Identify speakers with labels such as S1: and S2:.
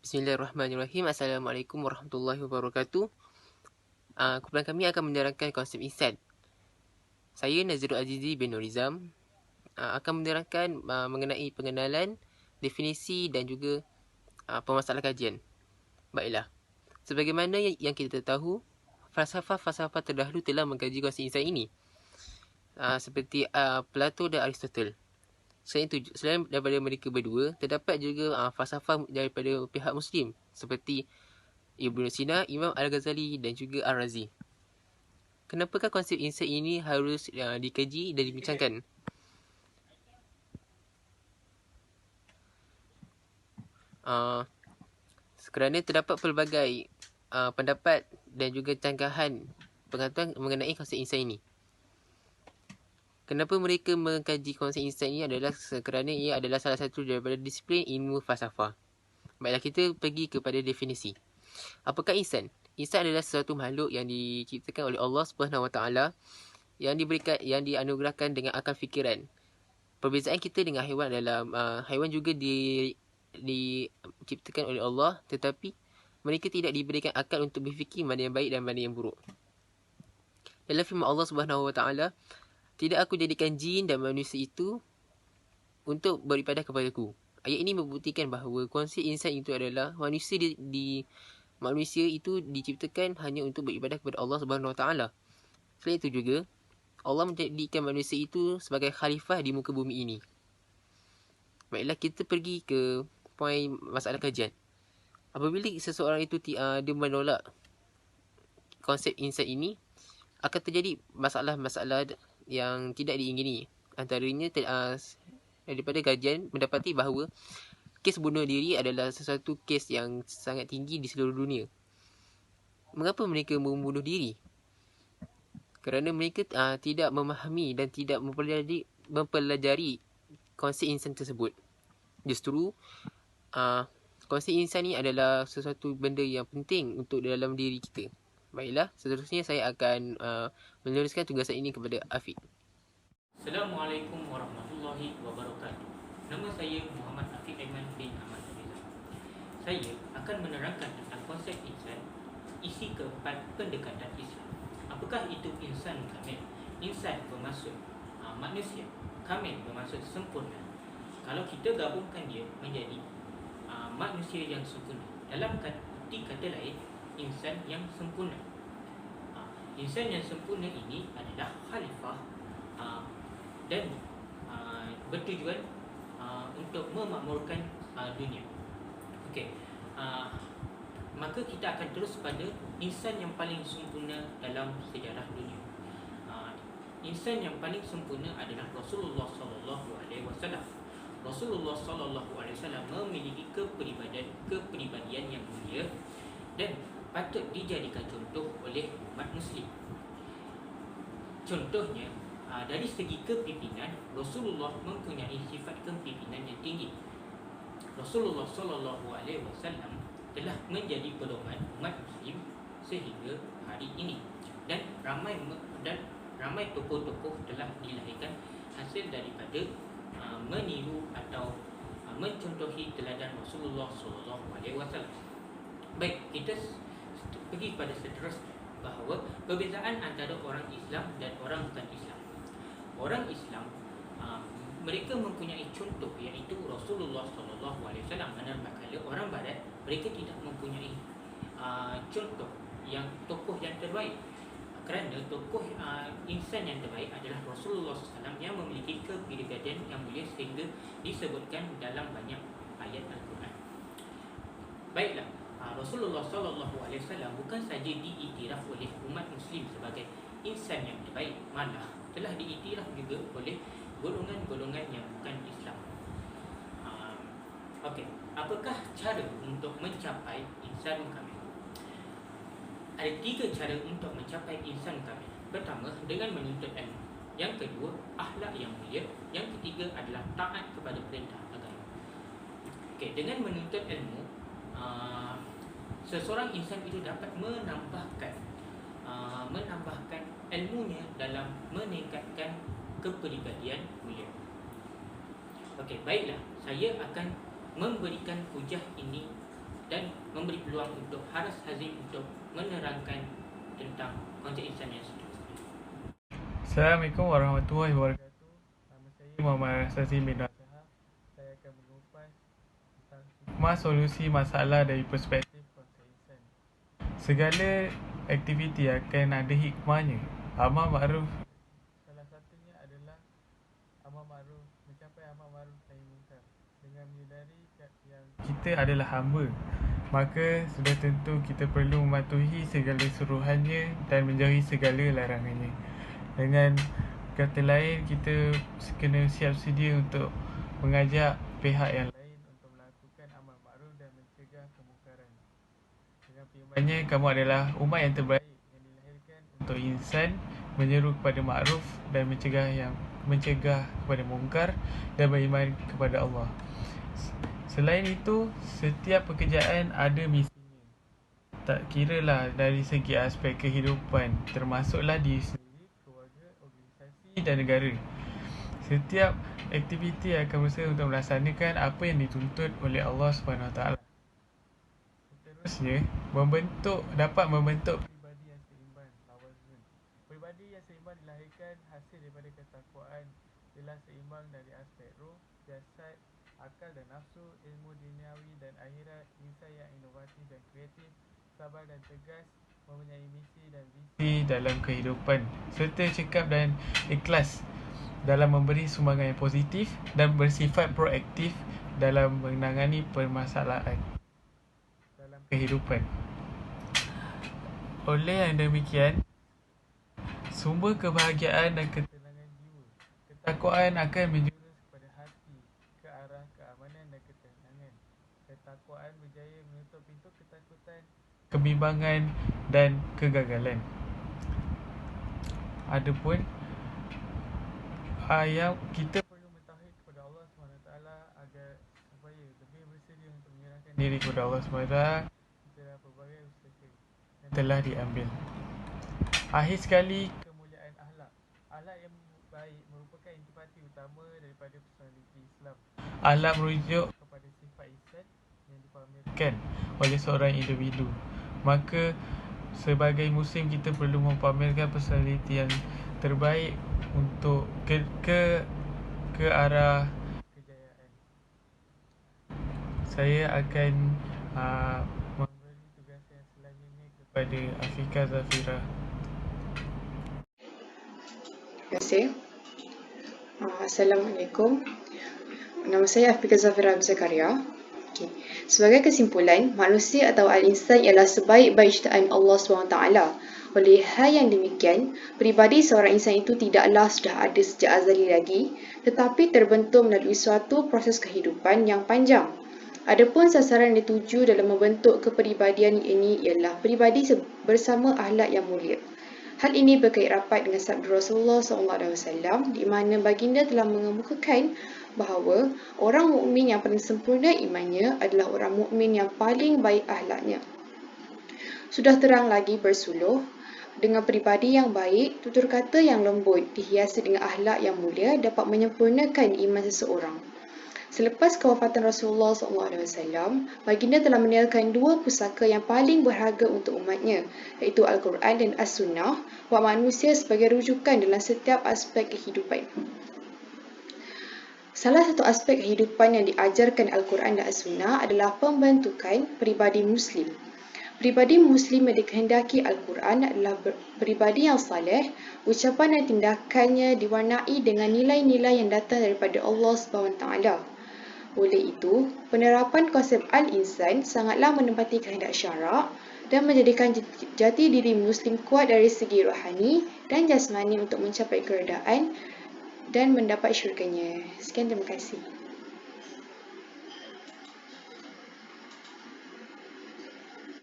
S1: Bismillahirrahmanirrahim. Assalamualaikum warahmatullahi wabarakatuh. Kumpulan kami akan menerangkan konsep insan. Saya Nazirul Azizi bin Nurizam akan menerangkan mengenai pengenalan, definisi dan juga pemasalah kajian. Baiklah. Sebagaimana yang kita tahu, falsafah-falsafah terdahulu telah mengkaji konsep insan ini. Seperti Plato dan Aristotle. Selain daripada mereka berdua, terdapat juga falsafah daripada pihak Muslim seperti Ibn Sina, Imam Al-Ghazali dan juga Ar-Razi. Kenapakah konsep insan ini harus dikaji dan dibincangkan? Kerana terdapat pelbagai pendapat dan juga canggahan pengetahuan mengenai konsep insan ini. Kenapa mereka mengkaji konsep insan ini adalah kerana ia adalah salah satu daripada disiplin ilmu falsafah. Baiklah, kita pergi kepada definisi. Apakah insan? Insan adalah sesuatu makhluk yang diciptakan oleh Allah Subhanahu Wa Taala yang dianugerahkan dengan akal fikiran. Perbezaan kita dengan haiwan adalah haiwan juga diciptakan oleh Allah, tetapi mereka tidak diberikan akal untuk berfikir mana yang baik dan mana yang buruk. Dalam firman Allah Subhanahu Wa Taala, tidak aku jadikan jin dan manusia itu untuk beribadah kepadaku. Ayat ini membuktikan bahawa konsep insan itu adalah manusia manusia itu diciptakan hanya untuk beribadah kepada Allah Subhanahu Wa Taala. Selain itu juga, Allah menjadikan manusia itu sebagai khalifah di muka bumi ini. Baiklah, kita pergi ke poin masalah kajian. Apabila seseorang itu dia menolak konsep insan ini, akan terjadi masalah-masalah yang tidak diingini. Antaranya daripada kajian mendapati bahawa kes bunuh diri adalah sesuatu kes yang sangat tinggi di seluruh dunia. Mengapa mereka membunuh diri? Kerana mereka tidak memahami dan tidak mempelajari konsep insan tersebut. Justru konsep insan ni adalah sesuatu benda yang penting untuk dalam diri kita. Baiklah, seterusnya saya akan meneruskan tugasan ini kepada Afiq.
S2: Assalamualaikum warahmatullahi wabarakatuh. Nama saya Muhammad Afiq Aiman bin Ahmad Rizal. Saya akan menerangkan tentang konsep insan, isi keempat pendekatan Islam. Apakah itu insan kamil? Insan bermaksud manusia, kamil bermaksud sempurna. Kalau kita gabungkan dia menjadi manusia yang sempurna, dalam arti kata lain, insan yang sempurna. Insan yang sempurna ini adalah khalifah dan bertujuan untuk memakmurkan dunia. Okey. Maka kita akan terus pada insan yang paling sempurna dalam sejarah dunia. Insan yang paling sempurna adalah Rasulullah sallallahu alaihi wasallam. Rasulullah sallallahu alaihi wasallam memiliki kepribadian yang mulia dan patut dijadikan contoh oleh umat muslim. Contohnya, dari segi kepimpinan, Rasulullah mempunyai sifat kepimpinan yang tinggi. Rasulullah sallallahu alaihi wasallam telah menjadi pedoman umat muslim sehingga hari ini, dan ramai tokoh-tokoh telah dilahirkan hasil daripada meniru atau mencontohi teladan Rasulullah sallallahu alaihi wasallam. Baik, kita pergi pada seterusnya bahawa perbezaan antara orang Islam dan orang bukan Islam. Orang Islam mereka mempunyai contoh, iaitu Rasulullah sallallahu alaihi wasallam. Manakala orang Barat, mereka tidak mempunyai contoh yang tokoh yang terbaik. Kerana tokoh insan yang terbaik adalah Rasulullah SAW yang memiliki kepribadian yang mulia sehingga disebutkan dalam banyak ayat Al-Quran. Baiklah, Rasulullah SAW bukan saja diiktiraf oleh umat muslim sebagai insan yang terbaik, malah telah diiktiraf juga oleh golongan-golongan yang bukan Islam. Okey, apakah cara untuk mencapai insan kamil? Ada 3 cara untuk mencapai insan kamil. Pertama, dengan menuntut ilmu. Yang kedua, akhlak yang mulia. Yang ketiga adalah taat kepada perintah agama. Okey, dengan menuntut ilmu, seseorang insan itu dapat menambahkan ilmunya dalam meningkatkan kepribadian mulia. Okey, baiklah, saya akan memberikan hujah ini dan memberi peluang untuk Haras Hazim untuk menerangkan tentang konsep insan yang seterusnya.
S3: Assalamualaikum warahmatullahi wabarakatuh. Nama saya Muhammad Rasazim bin Nasahah. Saya akan mengupas tentang hikmah solusi masalah dari perspektif konsep insan. Segala aktiviti akan ada hikmahnya. Amar ma'ruf, salah satunya adalah amar ma'ruf, mencapai amar ma'ruf nahi munkar. Dengan menyedari yang kita adalah hamba, maka sudah tentu kita perlu mematuhi segala suruhannya dan menjauhi segala larangannya. Dengan kata lain, kita kena siap sedia untuk mengajak pihak yang lain untuk melakukan amal ma'ruf dan mencegah kemungkaran. Dengan firman-Nya, kamu adalah umat yang terbaik yang dilahirkan untuk insan, menyeru kepada ma'ruf dan mencegah kepada mungkar dan beriman kepada Allah. Selain itu, setiap pekerjaan ada misinya. Tak kiralah dari segi aspek kehidupan, termasuklah diri sendiri, keluarga, organisasi dan negara. Setiap aktiviti akan berusaha untuk melaksanakan apa yang dituntut oleh Allah SWT. Seterusnya, dapat membentuk peribadi yang seimbang, lawazun. Peribadi yang seimbang dilahirkan hasil daripada ketakwaan, ialah seimbang dari aspek roh, jasad, akal dan nafsu, ilmu duniawi dan akhirat, insan yang inovatif dan kreatif, sabar dan tegas, mempunyai misi dan visi dalam kehidupan, serta cekap dan ikhlas dalam memberi sumbangan yang positif dan bersifat proaktif dalam menangani permasalahan dalam kehidupan. Oleh yang demikian, sumber kebahagiaan dan ketenangan jiwa, ketakwaan akan menjurus kepada hati ke arah keamanan dan ketenangan. Ketakwaan berjaya menutup pintu ketakutan, kebimbangan dan kegagalan. Adapun yang kita perlu mentauhid kepada Allah SWT agar supaya lebih bersedia untuk menyerahkan diri kepada Allah SWT setelah pelbagai usaha yang telah diambil. Akhir sekali, kemuliaan akhlak. Akhlak yang baik merupakan intipati utama daripada personaliti Islam. Akhlak merujuk kepada sifat ihsan yang dipamerkan oleh seorang individu. Maka sebagai muslim, kita perlu mempamerkan personaliti yang terbaik untuk ke arah kejayaan. Saya akan memberi tugas yang selanjutnya kepada Afika Zafira.
S4: Terima kasih. Assalamualaikum. Nama saya Afika Zafira Zakaria. Okay. Sebagai kesimpulan, manusia atau al-insan ialah sebaik-baik ciptaan Allah SWT. Oleh hal yang demikian, peribadi seorang insan itu tidaklah sudah ada sejak azali lagi, tetapi terbentuk melalui suatu proses kehidupan yang panjang. Adapun sasaran yang dituju dalam membentuk kepribadian ini ialah peribadi bersama akhlak yang mulia. Hal ini berkait rapat dengan sabda Rasulullah SAW, di mana baginda telah mengemukakan bahawa orang mukmin yang paling sempurna imannya adalah orang mukmin yang paling baik akhlaknya. Sudah terang lagi bersuluh, dengan peribadi yang baik, tutur kata yang lembut dihiasi dengan akhlak yang mulia dapat menyempurnakan iman seseorang. Selepas kewafatan Rasulullah SAW, baginda telah meninggalkan dua pusaka yang paling berharga untuk umatnya, iaitu Al-Quran dan As-Sunnah, buat manusia sebagai rujukan dalam setiap aspek kehidupan. Salah satu aspek kehidupan yang diajarkan Al-Quran dan As-Sunnah adalah pembentukan peribadi Muslim. Peribadi Muslim yang dikehendaki Al-Quran adalah peribadi yang saleh, ucapan dan tindakannya diwarnai dengan nilai-nilai yang datang daripada Allah SWT. Oleh itu, penerapan konsep al-insan sangatlah menempati kehendak syarak dan menjadikan jati diri Muslim kuat dari segi rohani dan jasmani untuk mencapai keredaan dan mendapat syurganya. Sekian, terima kasih.